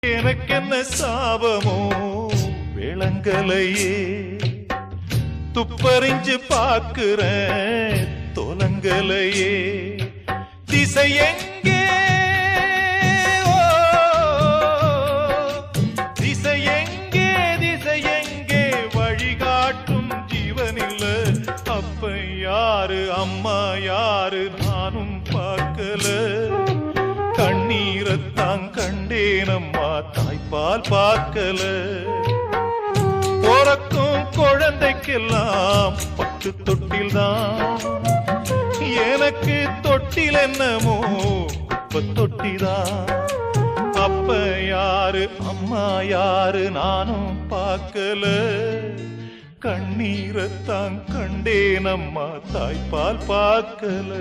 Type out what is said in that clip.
எனக்கென்ன சாபமோ விளங்கலையே, துப்பறிஞ்சு பாக்குறேன் தொலங்கலையே. திசை எங்கே, திசை எங்கே, திசை எங்கே, வழிகாட்டும் ஜீவனில்ல. அப்ப யாரு அம்மா யாரு நானும் பார்க்கல. கண்ணீரத்தான் கண்டேனம்மா தாய்ப்பால் பார்க்கல. பிறக்கும் குழந்தைக்கெல்லாம் பட்டு தொட்டில்தான், எனக்கு தொட்டில் என்னமோ குப்பை தொட்டிதான். அப்ப யாரு அம்மா யாரு நானும் பார்க்கல. கண்ணீரத்தான் கண்டேனம்மா தாய்ப்பால் பார்க்கல.